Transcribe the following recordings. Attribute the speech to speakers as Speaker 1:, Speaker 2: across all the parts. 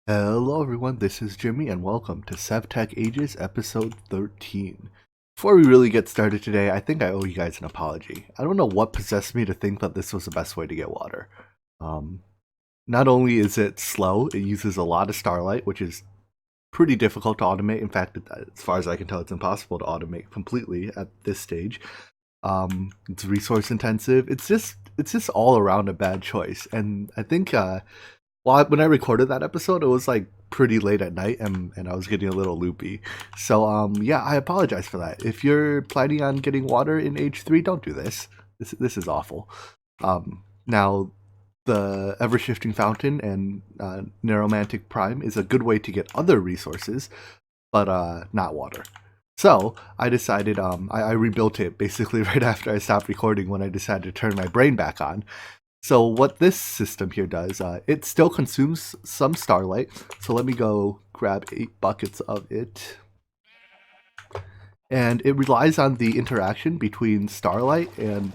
Speaker 1: Hello everyone, this is Jimmy and welcome to SevTech Ages episode 13. Before we really get started today, I think I owe you guys an apology. I don't know what possessed me to think that this was the best way to get water. Um, Not only is it slow, it uses a lot of starlight, which is pretty difficult to automate. In fact, as far as I can tell, it's impossible to automate completely at this stage. It's resource intensive. It's just all around a bad choice. And I think when I recorded that episode, it was like pretty late at night, and I was getting a little loopy. So yeah, I apologize for that. If you're planning on getting water in H3, don't do this. This is awful. Now, the ever shifting fountain and Neuromantic Prime is a good way to get other resources, but not water. So I decided I rebuilt it basically right after I stopped recording when I decided to turn my brain back on. So what this system here does, it still consumes some starlight. So let me go grab 8 buckets of it. And it relies on the interaction between starlight and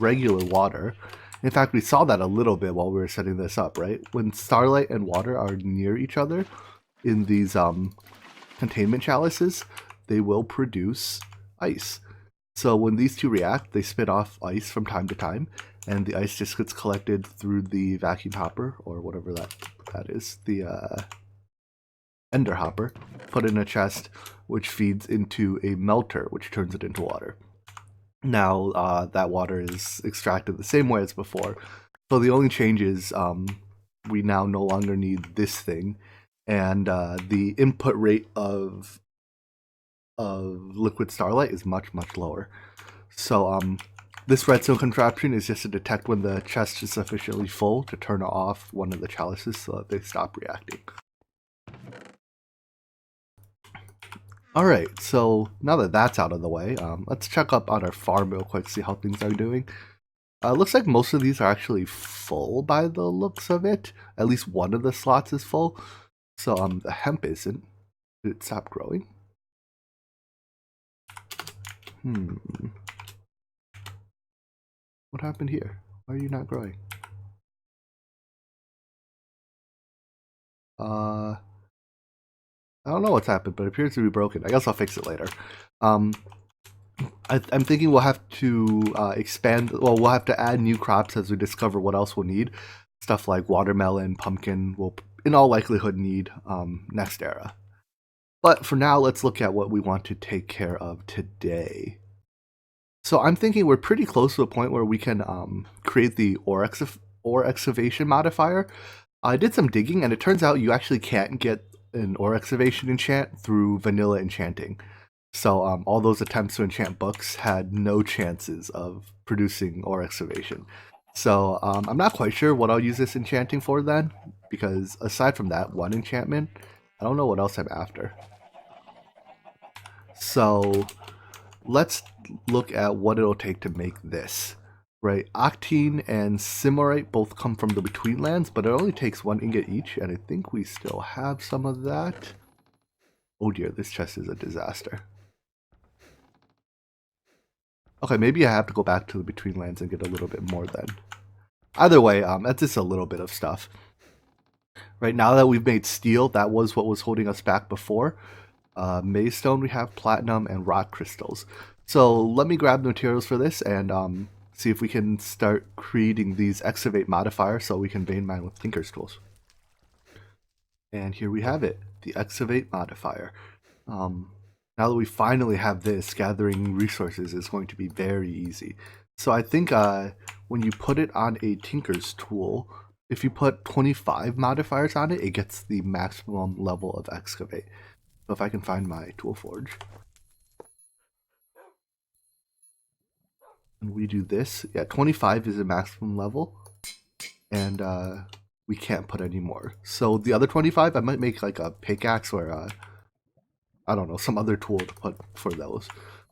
Speaker 1: regular water. In fact, we saw that a little bit while we were setting this up, right? When starlight and water are near each other in these containment chalices, they will produce ice. So when these two react, they spit off ice from time to time, and the ice just gets collected through the vacuum hopper, or whatever that is, the ender hopper, put in a chest, which feeds into a melter, which turns it into water. Now that water is extracted the same way as before, so the only change is we now no longer need this thing, and the input rate of liquid starlight is much lower. So this redstone contraption is just to detect when the chest is sufficiently full to turn off one of the chalices so that they stop reacting. Alright, so now that that's out of the way, let's check up on our farm real quick, see how things are doing. Looks like most of these are actually full by the looks of it. At least one of the slots is full. So the hemp isn't. Did it stop growing? What happened here? Why are you not growing? I don't know what's happened, but it appears to be broken. I guess I'll fix it later. I'm thinking we'll have to expand. Well, we'll have to add new crops as we discover what else we'll need. Stuff like watermelon, pumpkin, will in all likelihood need next era. But for now, let's look at what we want to take care of today. So I'm thinking we're pretty close to a point where we can create the ore excavation modifier. I did some digging, and it turns out you actually can't get an ore excavation enchant through vanilla enchanting. So all those attempts to enchant books had no chances of producing ore excavation. So I'm not quite sure what I'll use this enchanting for then, because aside from that one enchantment, I don't know what else I'm after. So let's look at what it'll take to make this. Right, Octine and Simorite both come from the Betweenlands, but it only takes 1 ingot each, and I think we still have some of that. Oh dear, this chest is a disaster. Okay, maybe I have to go back to the Betweenlands and get a little bit more then. Either way, that's just a little bit of stuff. Right, now that we've made steel, that was what was holding us back before. Maystone, we have platinum and rock crystals. So let me grab the materials for this and see if we can start creating these excavate modifiers so we can vein mine with Tinker's tools. And here we have it, the excavate modifier. Now that we finally have this, gathering resources is going to be very easy. So I think when you put it on a Tinker's tool, if you put 25 modifiers on it, it gets the maximum level of excavate. So if I can find my tool forge. And we do this, yeah, 25 is the maximum level. And we can't put any more. So the other 25, I might make like a pickaxe or I don't know, some other tool to put for those.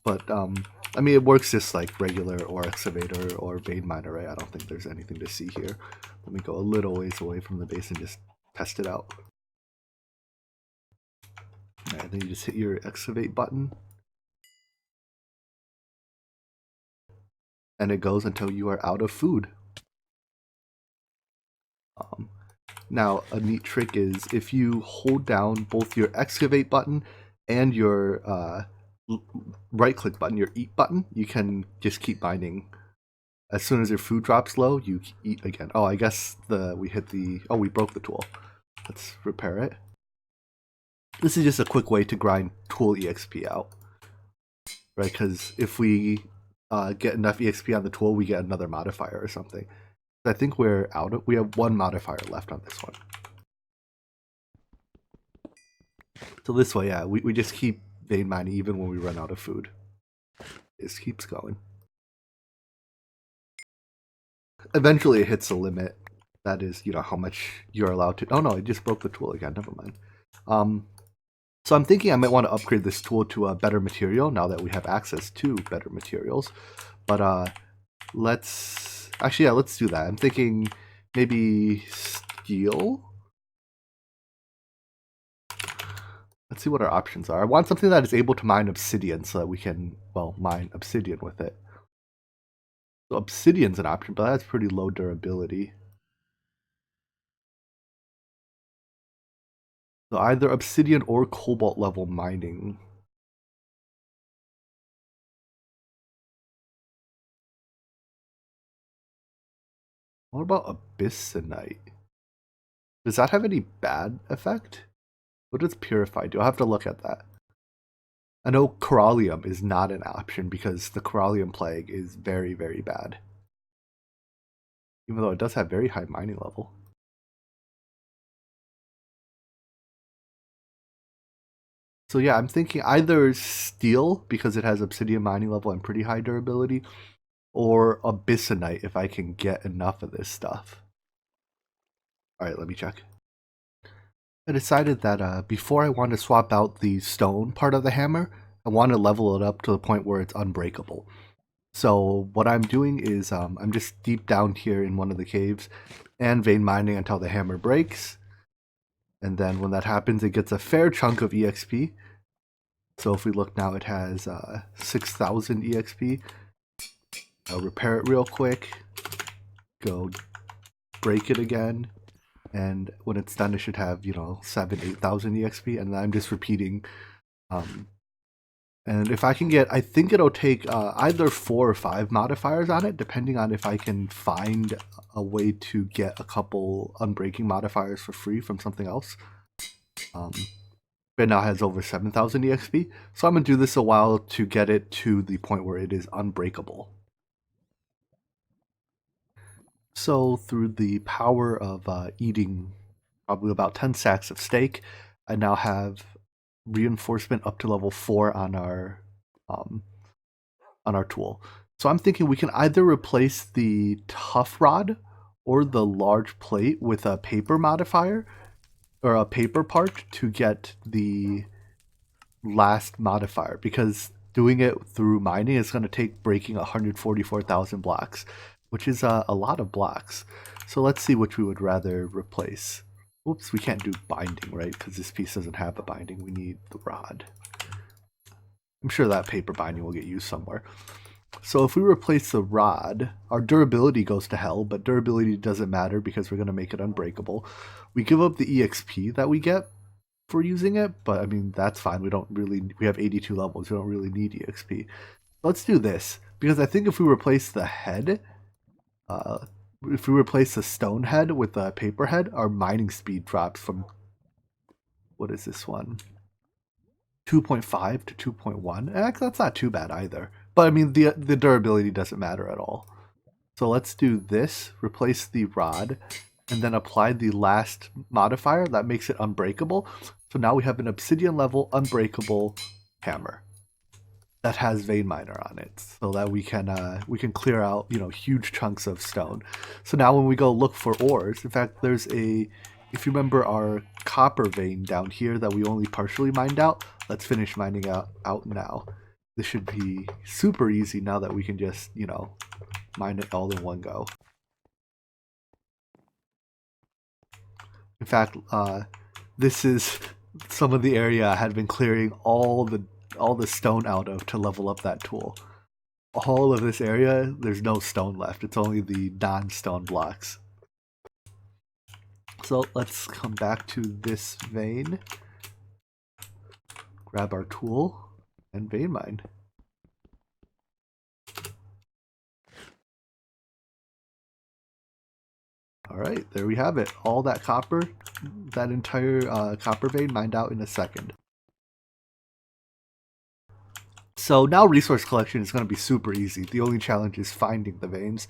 Speaker 1: But I mean, it works just like regular ore excavator or vein miner, right? I don't think there's anything to see here. Let me go a little ways away from the base and just test it out. And then you just hit your excavate button. And it goes until you are out of food. Now, a neat trick is if you hold down both your excavate button and your right click button, your eat button, you can just keep mining. As soon as your food drops low, you eat again. Oh, I guess we broke the tool. Let's repair it. This is just a quick way to grind tool EXP out, right? Because if we get enough EXP on the tool, we get another modifier or something. I think we have one modifier left on this one. So this way, yeah, we just keep vein mining even when we run out of food. It just keeps going. Eventually it hits a limit. That is, how much you're allowed to. Oh no, I just broke the tool again. Never mind. So I'm thinking I might want to upgrade this tool to a better material now that we have access to better materials. But let's do that. I'm thinking maybe steel. Let's see what our options are. I want something that is able to mine obsidian so that we can, mine obsidian with it. So obsidian's an option, but that's pretty low durability. So either obsidian or cobalt level mining. What about abyssinite? Does that have any bad effect? What does purify do? I'll have to look at that. I know corallium is not an option because the corallium plague is very, very bad. Even though it does have very high mining level. So yeah, I'm thinking either steel because it has obsidian mining level and pretty high durability, or abyssinite if I can get enough of this stuff. Alright, let me check. I decided that before I want to swap out the stone part of the hammer, I want to level it up to the point where it's unbreakable. So what I'm doing is I'm just deep down here in one of the caves and vein mining until the hammer breaks. And then when that happens, it gets a fair chunk of EXP. So if we look now, it has 6,000 EXP. I'll repair it real quick. Go break it again. And when it's done, it should have, 8,000 EXP. And I'm just repeating. And if I can get, I think it'll take either 4 or 5 modifiers on it, depending on if I can find a way to get a couple unbreaking modifiers for free from something else. It now has over 7,000 EXP. So I'm going to do this a while to get it to the point where it is unbreakable. So through the power of eating probably about 10 sacks of steak, I now have reinforcement up to level 4 on our tool. So I'm thinking we can either replace the tough rod or the large plate with a paper modifier or a paper part to get the last modifier, because doing it through mining is going to take breaking 144,000 blocks, which is a lot of blocks. So let's see which we would rather replace. Oops, we can't do binding, right? Because this piece doesn't have a binding. We need the rod. I'm sure that paper binding will get used somewhere. So if we replace the rod, our durability goes to hell, but durability doesn't matter because we're going to make it unbreakable. We give up the EXP that we get for using it, but I mean, that's fine. We have 82 levels. We don't really need EXP. Let's do this, because I think if we replace the head, if we replace the stone head with the paper head, our mining speed drops from, what is this one? 2.5 to 2.1. That's not too bad either. But I mean, the durability doesn't matter at all. So let's do this, replace the rod, and then apply the last modifier. That makes it unbreakable. So now we have an obsidian level unbreakable hammer that has vein miner on it, so that we can clear out huge chunks of stone. So now when we go look for ores, in fact, there's if you remember our copper vein down here that we only partially mined out, let's finish mining out now. This should be super easy now that we can just, mine it all in one go. In fact, this is some of the area I had been clearing all the stone out of to level up that tool. All of this area, there's no stone left. It's only the non-stone blocks. So let's come back to this vein, grab our tool, and vein mine. All right, there we have it. All that copper, that entire copper vein mined out in a second. So now resource collection is going to be super easy. The only challenge is finding the veins.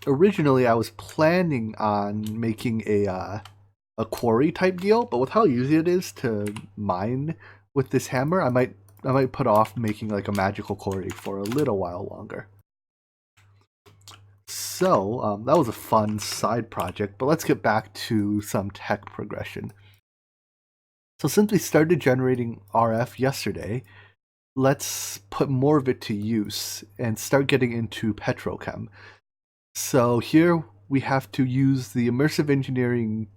Speaker 1: Originally, I was planning on making a quarry type deal, but with how easy it is to mine with this hammer, I might put off making like a magical quarry for a little while longer. So that was a fun side project, but let's get back to some tech progression. So since we started generating RF yesterday, let's put more of it to use and start getting into Petrochem. So here we have to use the Immersive Engineering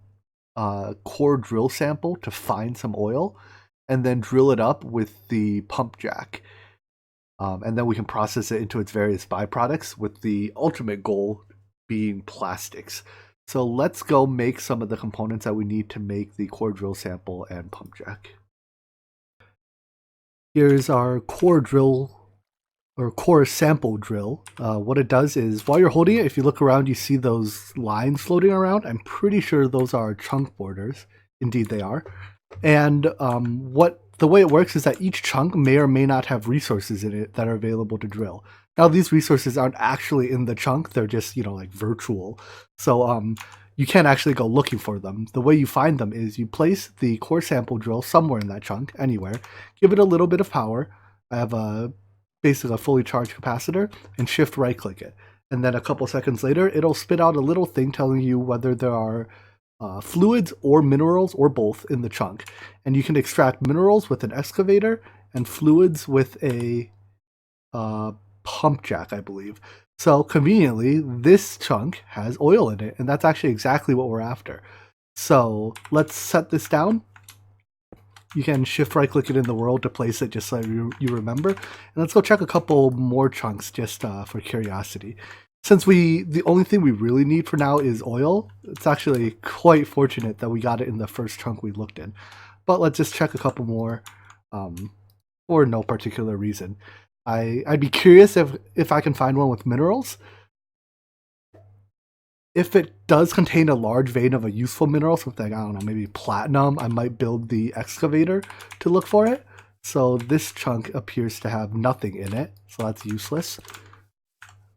Speaker 1: core drill sample to find some oil and then drill it up with the pump jack. And then we can process it into its various byproducts with the ultimate goal being plastics. So let's go make some of the components that we need to make the core drill sample and pump jack. Here's our core drill or core sample drill. What it does is while you're holding it, if you look around, you see those lines floating around. I'm pretty sure those are chunk borders. Indeed, they are. And the way it works is that each chunk may or may not have resources in it that are available to drill. Now, these resources aren't actually in the chunk. They're just, like virtual. So you can't actually go looking for them. The way you find them is you place the core sample drill somewhere in that chunk, anywhere, give it a little bit of power. I have basically a fully charged capacitor, and shift right click it. And then a couple seconds later, it'll spit out a little thing telling you whether there are fluids or minerals or both in the chunk. And you can extract minerals with an excavator and fluids with a pump jack, I believe. So conveniently, this chunk has oil in it, and that's actually exactly what we're after. So let's set this down. You can shift right click it in the world to place it just so you remember. And let's go check a couple more chunks just for curiosity. Since the only thing we really need for now is oil, it's actually quite fortunate that we got it in the first chunk we looked in. But let's just check a couple more for no particular reason. I'd be curious if I can find one with minerals. If it does contain a large vein of a useful mineral, something, I don't know, maybe platinum, I might build the excavator to look for it. So this chunk appears to have nothing in it, so that's useless.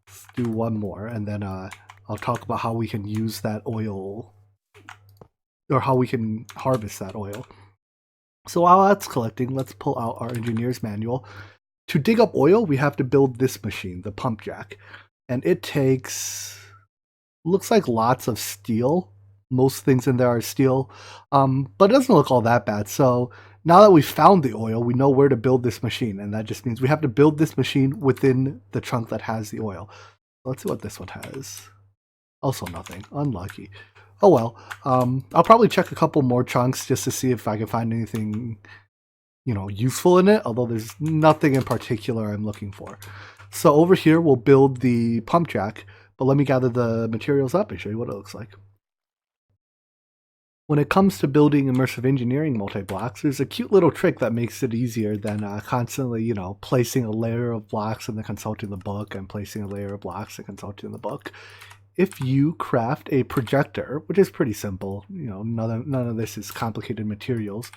Speaker 1: Let's do one more, and then I'll talk about how we can use that oil, or how we can harvest that oil. So while that's collecting, let's pull out our engineer's manual. To dig up oil, we have to build this machine, the pump jack. And it takes, looks like lots of steel. Most things in there are steel, but it doesn't look all that bad. So now that we've found the oil, we know where to build this machine. And that just means we have to build this machine within the chunk that has the oil. Let's see what this one has. Also nothing. Unlucky. Oh well. I'll probably check a couple more chunks just to see if I can find anything, useful in it, although there's nothing in particular I'm looking for. So over here, we'll build the pump jack, but let me gather the materials up and show you what it looks like. When it comes to building immersive engineering multi-blocks, there's a cute little trick that makes it easier than constantly, placing a layer of blocks and then consulting the book and placing a layer of blocks and consulting the book. If you craft a projector, which is pretty simple, none of this is complicated materials,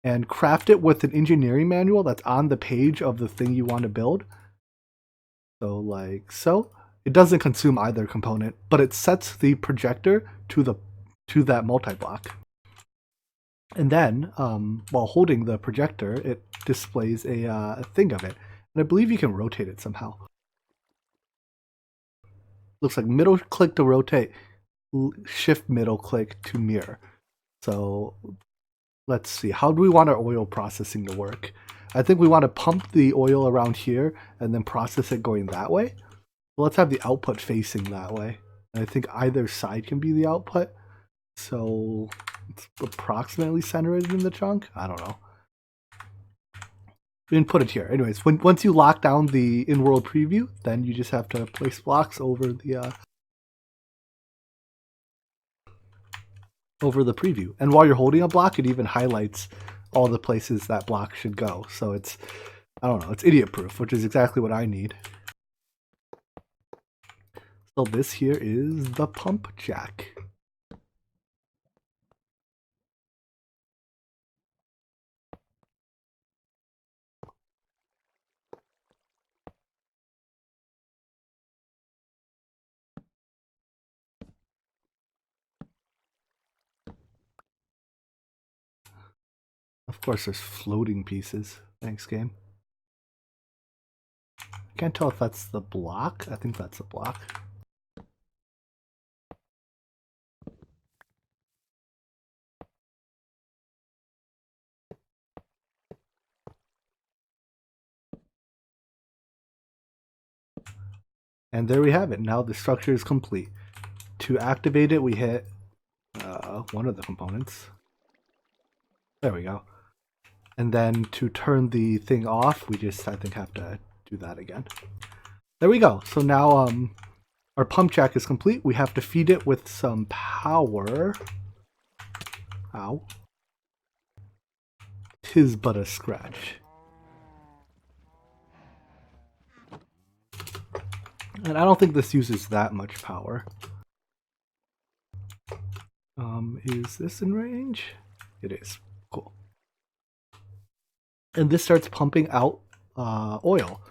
Speaker 1: and craft it with an engineering manual that's on the page of the thing you want to build. So like so. It doesn't consume either component, but it sets the projector to that multi-block. And then, while holding the projector, it displays a thing of it. And I believe you can rotate it somehow. Looks like middle click to rotate, shift middle click to mirror. So let's see, how do we want our oil processing to work? I think we want to pump the oil around here and then process it going that way. Well, let's have the output facing that way. And I think either side can be the output. So it's approximately centered in the chunk. I don't know. We didn't put it here. Anyways, once you lock down the in-world preview, then you just have to place blocks over the over the preview. And while you're holding a block, it even highlights all the places that block should go. So it's, I don't know, it's idiot proof, which is exactly what I need. So this here is the pump jack. Of course, there's floating pieces. Thanks, game. Can't tell if that's the block. I think that's the block. And there we have it. Now the structure is complete. To activate it, we hit one of the components. There we go. And then to turn the thing off, we just, I think, have to do that again. There we go. So now our pump jack is complete. We have to feed it with some power. Ow. 'Tis but a scratch. And I don't think this uses that much power. Is this in range? It is. Cool. And this starts pumping out oil.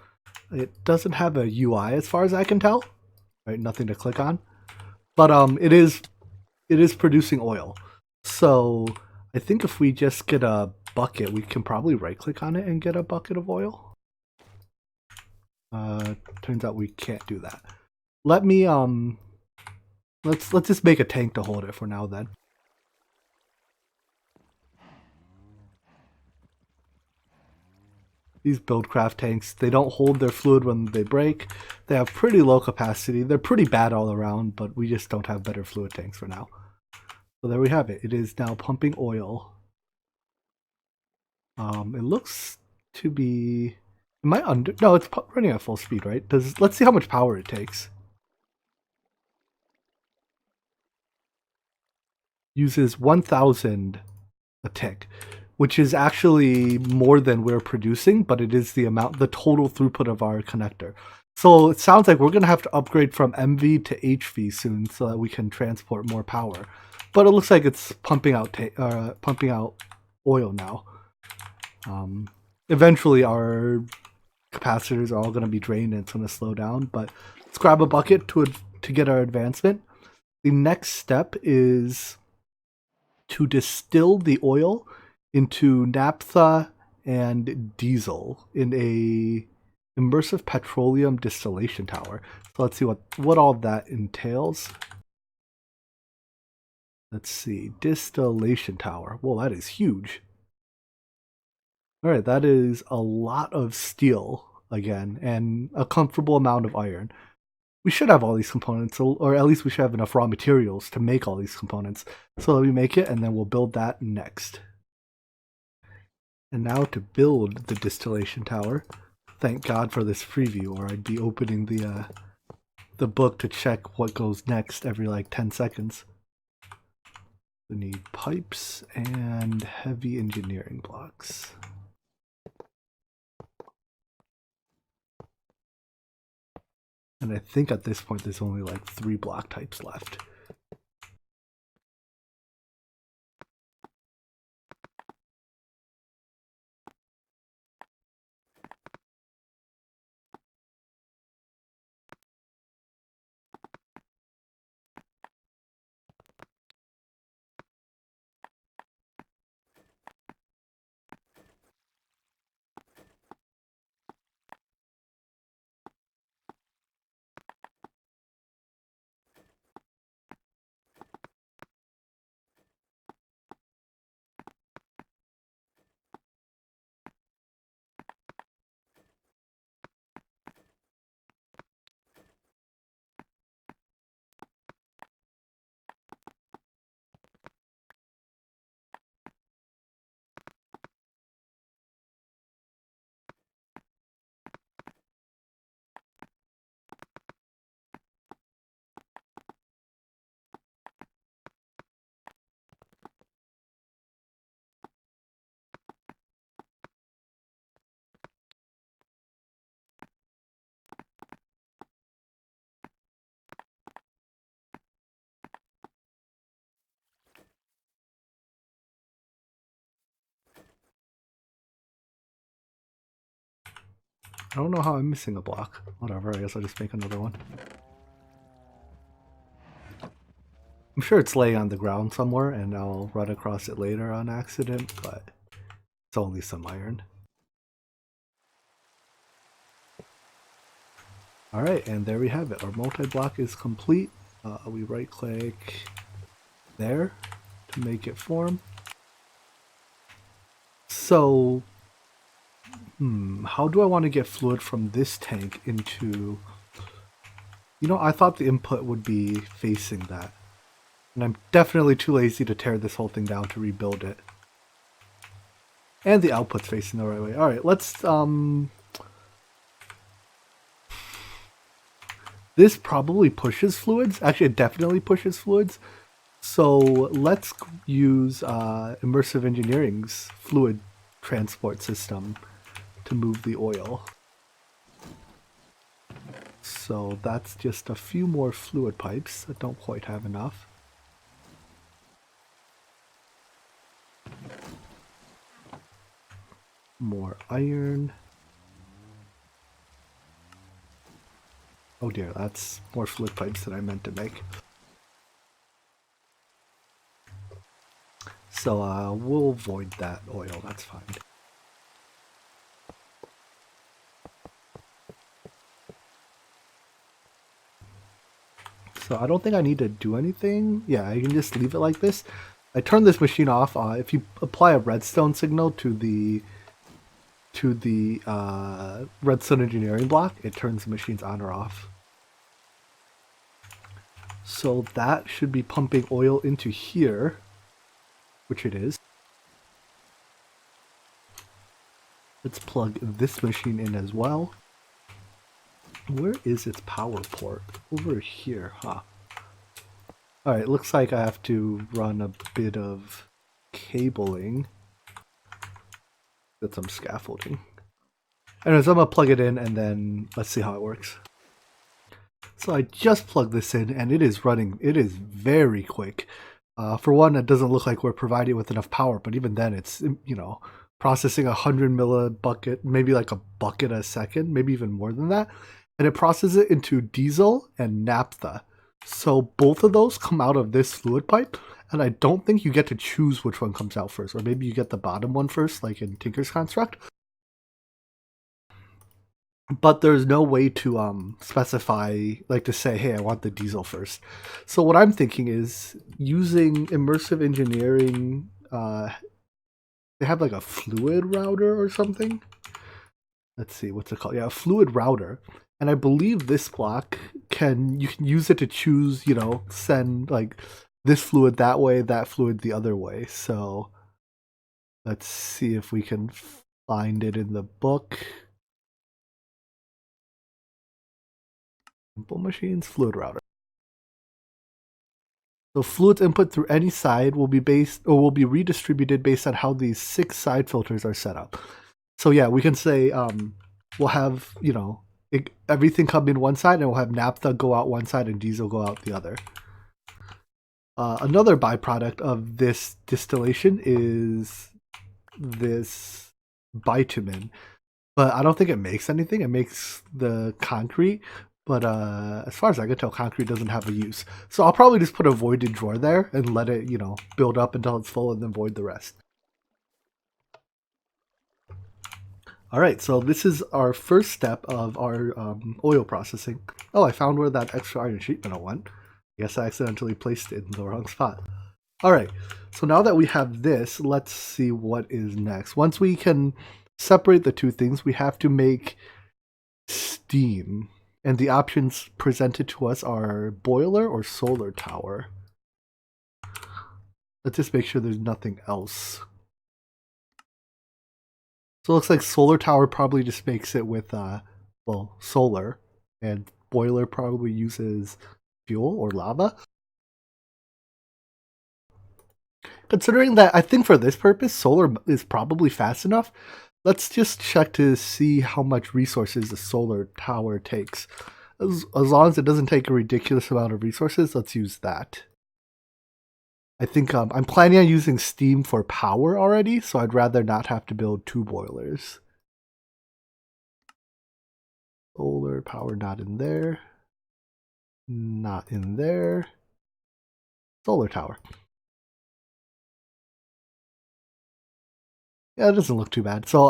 Speaker 1: It doesn't have a UI as far as I can tell. Right, nothing to click on. But it is producing oil. So I think if we just get a bucket, we can probably right click on it and get a bucket of oil. Turns out we can't do that. Let me let's just make a tank to hold it for now then. These Buildcraft tanks, they don't hold their fluid when they break. They have pretty low capacity. They're pretty bad all around, but we just don't have better fluid tanks for now. So there we have it. It is now pumping oil. It looks to be... Am I under... No, it's running at full speed, right? Let's see how much power it takes. Uses 1,000 a tick, which is actually more than we're producing, but it is the total throughput of our connector. So it sounds like we're going to have to upgrade from MV to HV soon so that we can transport more power. But it looks like it's pumping out oil now. Eventually our capacitors are all going to be drained and it's going to slow down, but let's grab a bucket to get our advancement. The next step is to distill the oil into naphtha and diesel in a immersive petroleum distillation tower. So let's see what all that entails. Let's see, distillation tower. Whoa, that is huge. All right, that is a lot of steel again, and a comfortable amount of iron. We should have all these components, or at least we should have enough raw materials to make all these components. So let me make it, and then we'll build that next. And now to build the distillation tower. Thank God for this preview, or I'd be opening the book to check what goes next every like 10 seconds. We need pipes and heavy engineering blocks. And I think at this point there's only like 3 block types left. I don't know how I'm missing a block. Whatever, I guess I'll just make another one. I'm sure it's laying on the ground somewhere and I'll run across it later on accident, but it's only some iron. Alright, and there we have it. Our multi-block is complete. We right click there to make it form. So, how do I want to get fluid from this tank into... You know, I thought the input would be facing that. And I'm definitely too lazy to tear this whole thing down to rebuild it. And the output's facing the right way. Alright, let's... This probably pushes fluids. Actually, it definitely pushes fluids. So let's use Immersive Engineering's fluid transport system to move the oil. So that's just a few more fluid pipes that don't quite have enough. More iron. Oh dear, that's more fluid pipes than I meant to make. So we'll avoid that oil, that's fine. So I don't think I need to do anything. Yeah, I can just leave it like this. I turn this machine off. If you apply a redstone signal to the redstone engineering block, it turns the machines on or off. So that should be pumping oil into here, which it is. Let's plug this machine in as well. Where is its power port? Over here, huh? Alright, looks like I have to run a bit of cabling. Get some scaffolding. Anyways, I'm gonna plug it in and then let's see how it works. So I just plugged this in and it is running. It is very quick. For one, it doesn't look like we're providing with enough power, but even then it's, you know, processing 100 millibucket, maybe like a bucket a second, maybe even more than that. And it processes it into diesel and naphtha. So both of those come out of this fluid pipe, and I don't think you get to choose which one comes out first, or maybe you get the bottom one first, like in Tinker's Construct. But there's no way to specify, like to say, hey, I want the diesel first. So what I'm thinking is using Immersive Engineering, they have like a fluid router or something. Let's see, what's it called? Yeah, a fluid router. And I believe this block you can use it to choose, you know, send like this fluid that way, that fluid the other way. So let's see if we can find it in the book. Simple machines, fluid router. So fluids input through any side will be redistributed based on how these 6 side filters are set up. So yeah, we can say we'll have, you know, everything come in one side and we'll have naphtha go out one side and diesel go out the other. Another byproduct of this distillation is this bitumen, but I don't think it makes anything. It makes the concrete, but as far as I can tell, concrete doesn't have a use. So I'll probably just put a voided drawer there and let it, you know, build up until it's full and then void the rest. Alright, so this is our first step of our oil processing. Oh, I found where that extra iron sheet metal went. I guess I accidentally placed it in the wrong spot. Alright, so now that we have this, let's see what is next. Once we can separate the two things, we have to make steam. And the options presented to us are boiler or solar tower. Let's just make sure there's nothing else. So it looks like solar tower probably just makes it with, well, solar, and boiler probably uses fuel or lava. Considering that I think for this purpose, solar is probably fast enough, let's just check to see how much resources the solar tower takes. As long as it doesn't take a ridiculous amount of resources, let's use that. I think I'm planning on using steam for power already, so I'd rather not have to build 2 boilers. Solar power not in there. Not in there. Solar tower. Yeah, it doesn't look too bad. So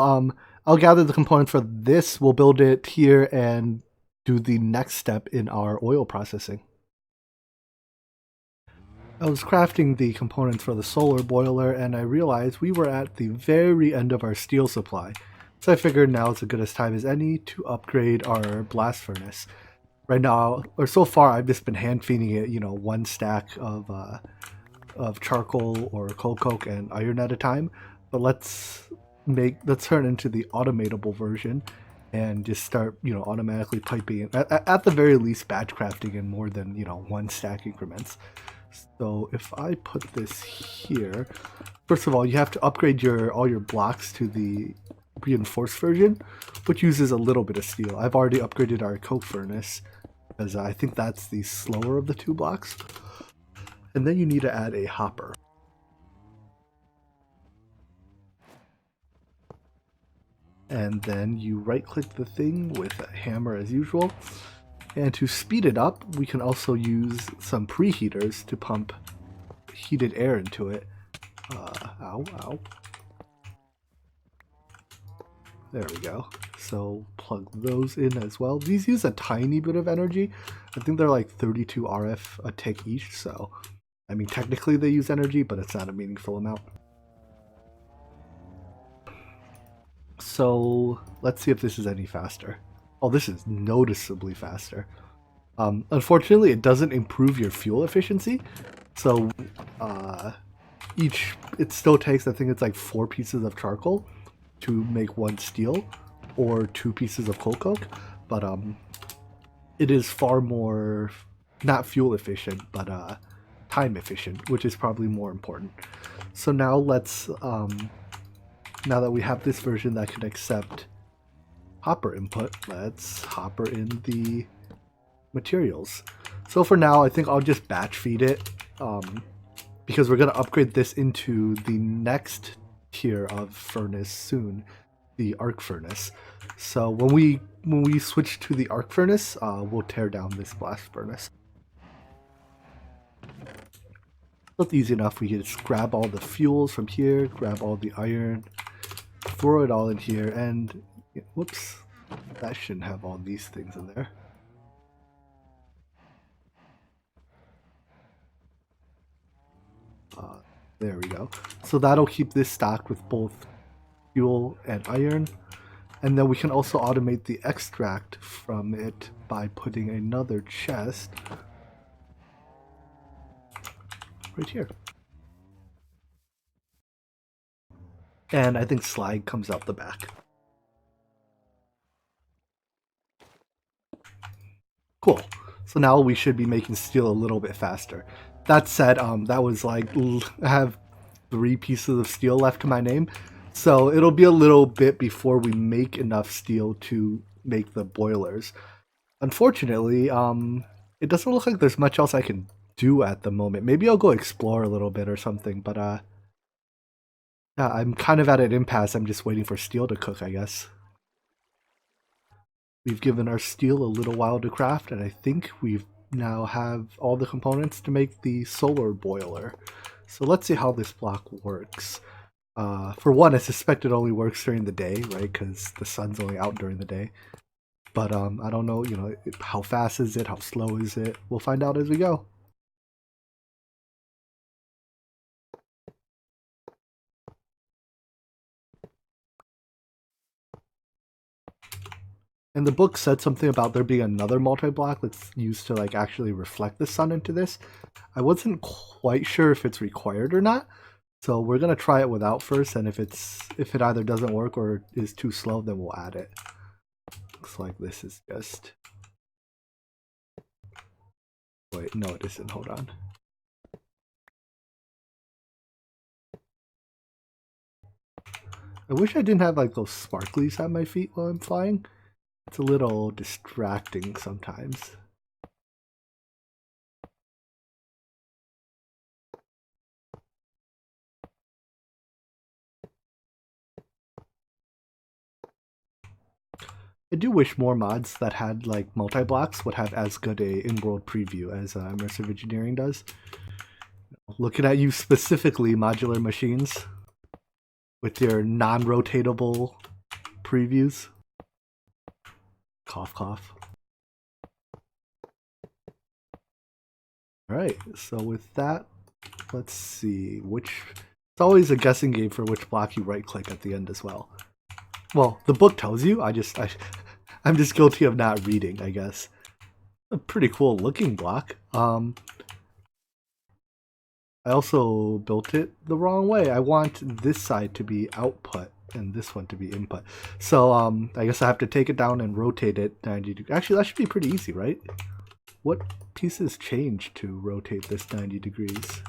Speaker 1: I'll gather the components for this. We'll build it here and do the next step in our oil processing. I was crafting the components for the solar boiler and I realized we were at the very end of our steel supply. So I figured now is as good a time as any to upgrade our blast furnace. Right now, or so far, I've just been hand feeding it, one stack of charcoal or coal coke and iron at a time. But let's turn into the automatable version and just start, automatically piping in. At the very least, batch crafting in more than, one stack increments. So if I put this here, first of all, you have to upgrade all your blocks to the reinforced version, which uses a little bit of steel. I've already upgraded our coke furnace, because I think that's the slower of the two blocks. And then you need to add a hopper. And then you right-click the thing with a hammer as usual. And to speed it up, we can also use some preheaters to pump heated air into it. Ow. There we go. So plug those in as well. These use a tiny bit of energy. I think they're like 32 RF a tick each, so I mean technically they use energy, but it's not a meaningful amount. So let's see if this is any faster. Oh, this is noticeably faster. Unfortunately, it doesn't improve your fuel efficiency. So it still takes, I think it's like 4 pieces of charcoal to make 1 steel, or 2 pieces of coal coke. But it is far more, not fuel efficient, but time efficient, which is probably more important. So now let's, now that we have this version that can accept hopper input, let's hopper in the materials. So for now, I think I'll just batch feed it, because we're going to upgrade this into the next tier of furnace soon, the arc furnace. So when we switch to the arc furnace, we'll tear down this blast furnace. That's easy enough. We can just grab all the fuels from here, grab all the iron, throw it all in here, and whoops, that shouldn't have all these things in there. There we go. So that'll keep this stocked with both fuel and iron. And then we can also automate the extract from it by putting another chest right here. And I think slag comes out the back. Cool. So now we should be making steel a little bit faster. That said, that was like, I have 3 pieces of steel left to my name. So it'll be a little bit before we make enough steel to make the boilers. Unfortunately, it doesn't look like there's much else I can do at the moment. Maybe I'll go explore a little bit or something, but yeah, I'm kind of at an impasse. I'm just waiting for steel to cook, I guess. We've given our steel a little while to craft, and I think we've now have all the components to make the solar boiler. So let's see how this block works. For one, I suspect it only works during the day, right? Because the sun's only out during the day. But I don't know, how fast is it? How slow is it? We'll find out as we go. And the book said something about there being another multi-block that's used to like actually reflect the sun into this. I wasn't quite sure if it's required or not, so we're gonna try it without first, and if it either doesn't work or is too slow, then we'll add it. Looks like this is just... Wait, no it isn't, hold on. I wish I didn't have like those sparklies at my feet while I'm flying. It's a little distracting sometimes. I do wish more mods that had like multi-blocks would have as good a in-world preview as Immersive Engineering does. Looking at you specifically, Modular Machines, with your non-rotatable previews. Cough, cough. All right, so with that, let's see which. It's always a guessing game for which block you right-click at the end as well. Well, the book tells you. I'm just guilty of not reading, I guess. A pretty cool looking block. I also built it the wrong way. I want this side to be output and this one to be input. So I guess I have to take it down and rotate it 90 degrees. Actually, that should be pretty easy, right? What pieces change to rotate this 90 degrees?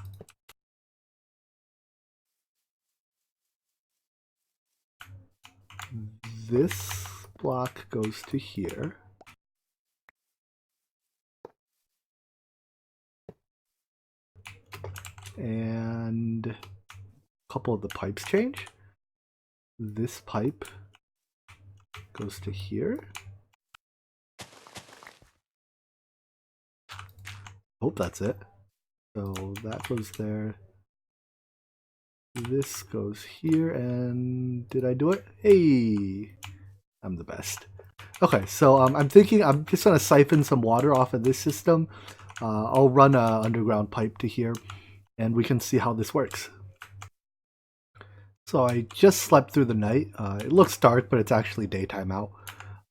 Speaker 1: This block goes to here. And a couple of the pipes change. This pipe goes to here. Hope that's it. So that goes there. This goes here, and did I do it? Hey, I'm the best. Okay, so I'm thinking I'm just gonna siphon some water off of this system. I'll run an underground pipe to here, and we can see how this works. So I just slept through the night. It looks dark, but it's actually daytime out,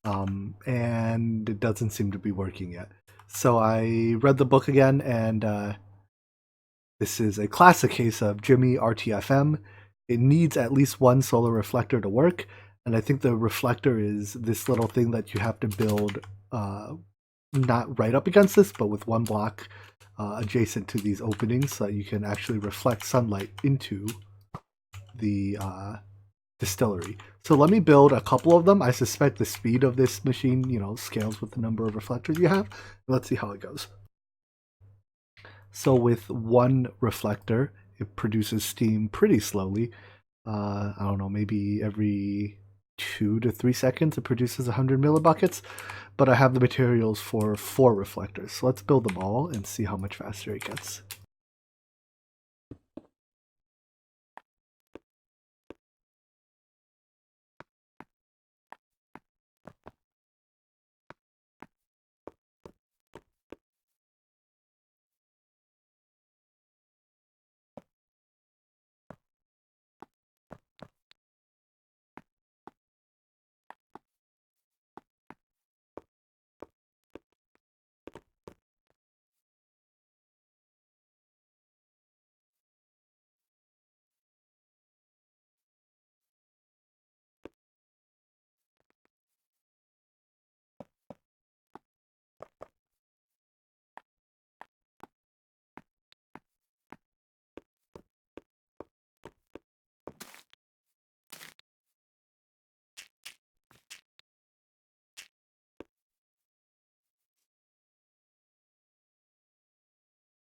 Speaker 1: and it doesn't seem to be working yet. So I read the book again, and this is a classic case of Jimmy RTFM. It needs at least one solar reflector to work, and I think the reflector is this little thing that you have to build, not right up against this, but with one block adjacent to these openings so that you can actually reflect sunlight into the distillery. So let me build a couple of them. I suspect the speed of this machine, scales with the number of reflectors you have. Let's see how it goes. So with one reflector, it produces steam pretty slowly. I don't know, maybe every 2 to 3 seconds it produces 100 millibuckets, but I have the materials for 4 reflectors. So let's build them all and see how much faster it gets.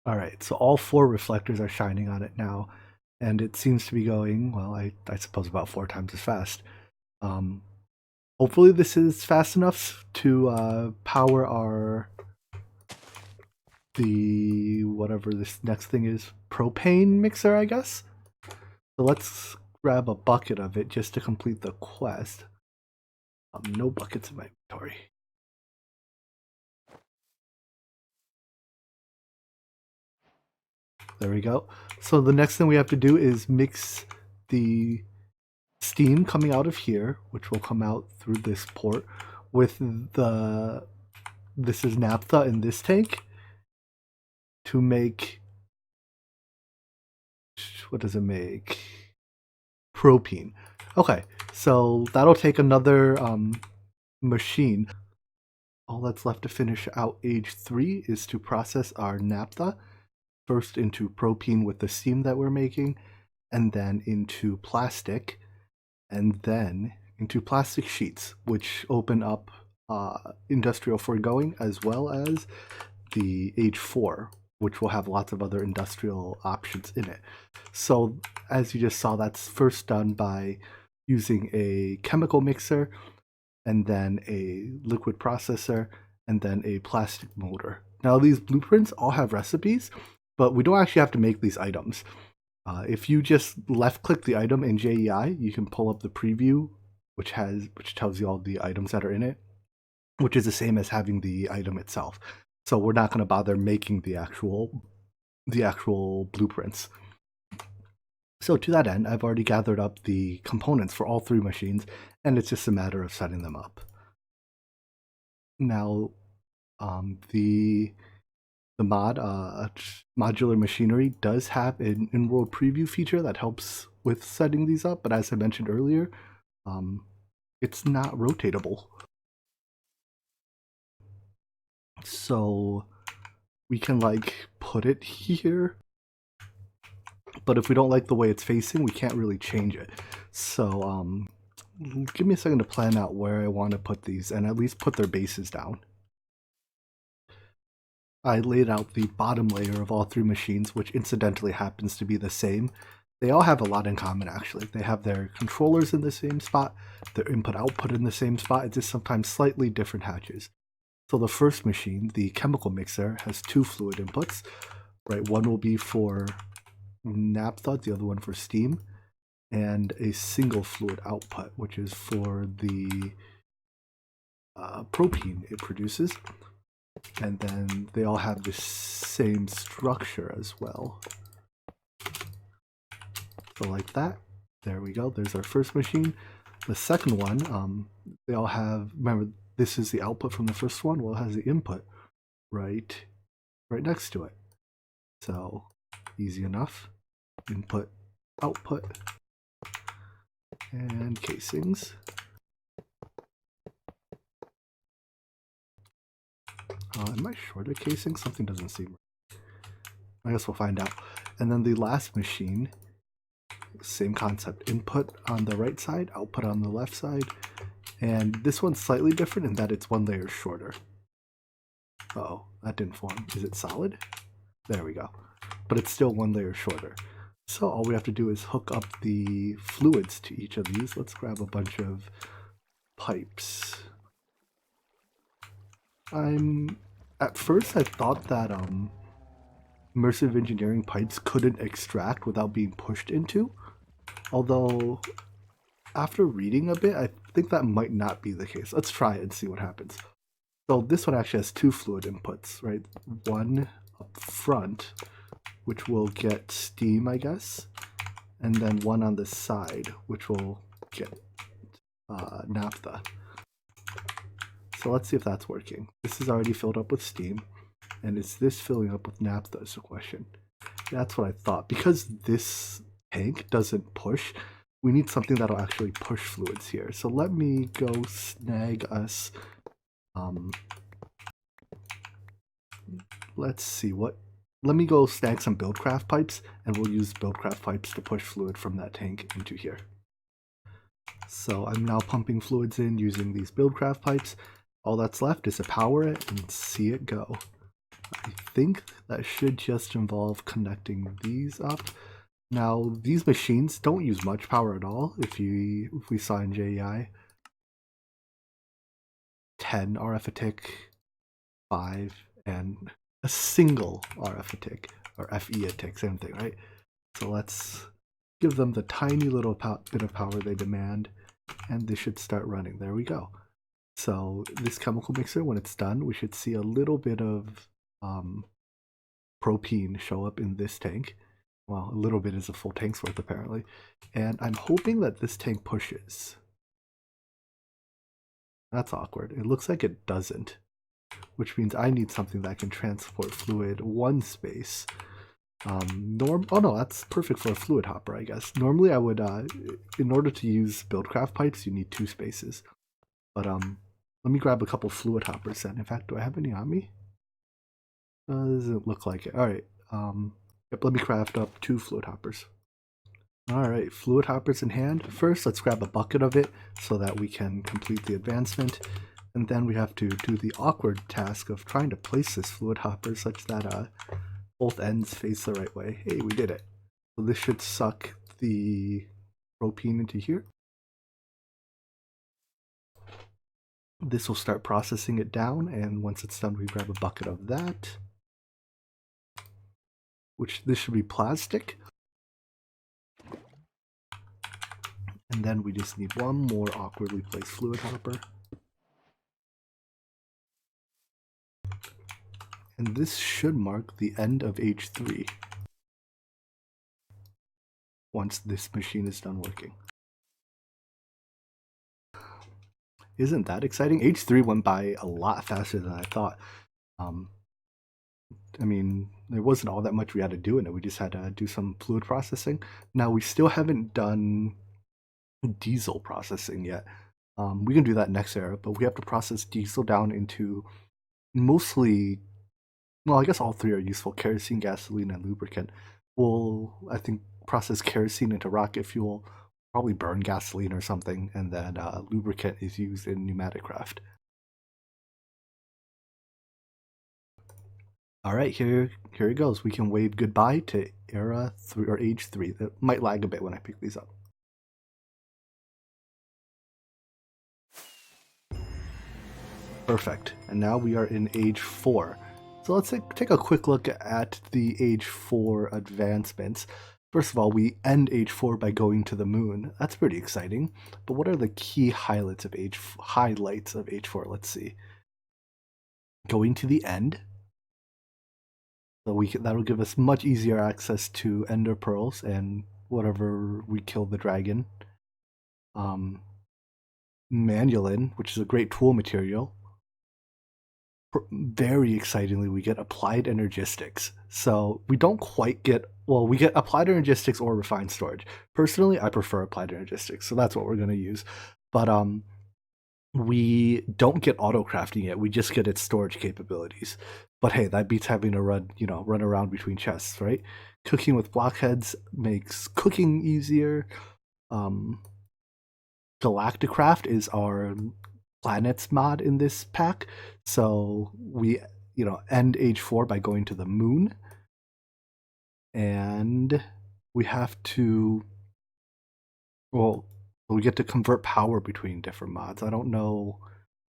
Speaker 1: All right, so all 4 reflectors are shining on it now, and it seems to be going, well, I suppose about 4 times as fast. Hopefully this is fast enough to power the whatever this next thing is, propane mixer, I guess. So let's grab a bucket of it just to complete the quest. No buckets in my inventory. There we go. So the next thing we have to do is mix the steam coming out of here, which will come out through this port, with this is naphtha in this tank to make, what does it make? Propane. Okay, so that'll take another machine. All that's left to finish out age 3 is to process our naphtha, first into propane with the steam that we're making, and then into plastic, and then into plastic sheets, which open up industrial foregoing, as well as the age 4, which will have lots of other industrial options in it. So as you just saw, that's first done by using a chemical mixer and then a liquid processor, and then a plastic motor. Now these blueprints all have recipes, but we don't actually have to make these items. If you just left click the item in JEI, you can pull up the preview, which tells you all the items that are in it, which is the same as having the item itself. So we're not going to bother making the actual blueprints. So to that end, I've already gathered up the components for all 3 machines, and it's just a matter of setting them up. Now, the mod Modular Machinery does have an in-world preview feature that helps with setting these up, but as I mentioned earlier, it's not rotatable. So we can like put it here, but if we don't like the way it's facing, we can't really change it. So give me a second to plan out where I want to put these and at least put their bases down. I laid out the bottom layer of all 3 machines, which incidentally happens to be the same. They all have a lot in common, actually. They have their controllers in the same spot, their input-output in the same spot, it's just sometimes slightly different hatches. So the first machine, the chemical mixer, has 2 fluid inputs, right? One will be for naphtha, the other one for steam, and a single fluid output, which is for the propane it produces. And then they all have the same structure as well. So like that. There we go. There's our first machine. The second one, they all have, remember, this is the output from the first one. Well, it has the input right next to it. So easy enough. Input, output, and casings. Am I short of casing? Something doesn't seem right. I guess we'll find out. And then the last machine, same concept. Input on the right side, output on the left side. And this one's slightly different in that it's 1 layer shorter. Uh-oh, that didn't form. Is it solid? There we go. But it's still 1 layer shorter. So all we have to do is hook up the fluids to each of these. Let's grab a bunch of pipes. At first I thought that Immersive Engineering pipes couldn't extract without being pushed into, although after reading a bit I think that might not be the case. Let's try it and see what happens. So this one actually has 2 fluid inputs, right? One up front, which will get steam, I guess, and then one on the side, which will get naphtha. So let's see if that's working. This is already filled up with steam, and is this filling up with naphtha is the question. That's what I thought. Because this tank doesn't push, we need something that'll actually push fluids here. So let me go snag us, let's see what, let me go snag some Buildcraft pipes, and we'll use Buildcraft pipes to push fluid from that tank into here. So I'm now pumping fluids in using these Buildcraft pipes. All that's left is to power it and see it go. I think that should just involve connecting these up. Now, these machines don't use much power at all. If we saw in JEI, 10 RF a tick, 5, and a single RF a tick, or FE a tick, same thing, right? So let's give them the tiny little bit of power they demand, and they should start running. There we go. So this chemical mixer, when it's done, we should see a little bit of propane show up in this tank. Well, a little bit is a full tank's worth apparently. And I'm hoping that this tank pushes. That's awkward. It looks like it doesn't, which means I need something that can transport fluid 1 space. Oh no, that's perfect for a fluid hopper, I guess. Normally I would, in order to use Buildcraft pipes, you need 2 spaces. But let me grab a couple fluid hoppers then. In fact, do I have any on me? Doesn't look like it. Alright, yep, let me craft up 2 fluid hoppers. Alright, fluid hoppers in hand. First, let's grab a bucket of it so that we can complete the advancement. And then we have to do the awkward task of trying to place this fluid hopper such that both ends face the right way. Hey, we did it. So this should suck the propane into here. This will start processing it down, and once it's done, we grab a bucket of that, which this should be plastic. And then we just need one more awkwardly placed fluid hopper. And this should mark the end of H3 once this machine is done working. Isn't that exciting? H3 went by a lot faster than I thought. I mean, there wasn't all that much we had to do in it. We just had to do some fluid processing. Now, we still haven't done diesel processing yet. We can do that next era, but we have to process diesel down into mostly, well, I guess all three are useful: kerosene, gasoline, and lubricant. We'll, I think, process kerosene into rocket fuel, probably burn gasoline or something, and then lubricant is used in pneumatic craft. All right, here it goes. We can wave goodbye to era 3 or age 3. That might lag a bit when I pick these up. Perfect. And now we are in age 4. So let's take a quick look at the age 4 advancements. First of all, we end age 4 by going to the moon. That's pretty exciting. But what are the key highlights of age 4? Let's see. Going to the end. So that'll give us much easier access to ender pearls and whatever we kill the dragon. Manulin, which is a great tool material. Very excitingly, we get applied energistics. So we don't quite get, well, we get applied energistics or refined storage. Personally, I prefer applied energistics, so that's what we're going to use. But we don't get auto crafting yet. We just get its storage capabilities. But hey, that beats having to run around between chests, right? Cooking with blockheads makes cooking easier. Galacticraft is our planets mod in this pack. So we, end age 4 by going to the moon. And we have to, well, we get to convert power between different mods. I don't know.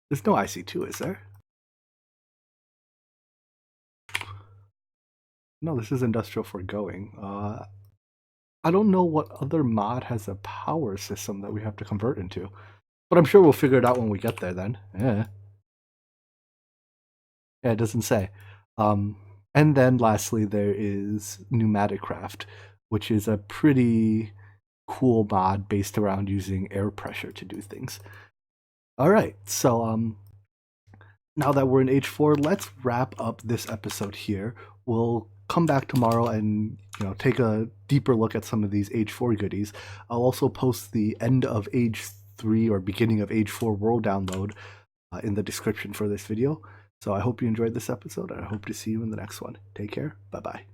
Speaker 1: There's no IC2, is there? No, this is industrial foregoing. I don't know what other mod has a power system that we have to convert into. But I'm sure we'll figure it out when we get there then. Yeah, it doesn't say. And then lastly, there is pneumatic craft, which is a pretty cool mod based around using air pressure to do things. All right, so now that we're in H4, let's wrap up this episode here. We'll come back tomorrow and take a deeper look at some of these H4 goodies. I'll also post the end of H3 or beginning of H4 world download in the description for this video. So I hope you enjoyed this episode, and I hope to see you in the next one. Take care. Bye-bye.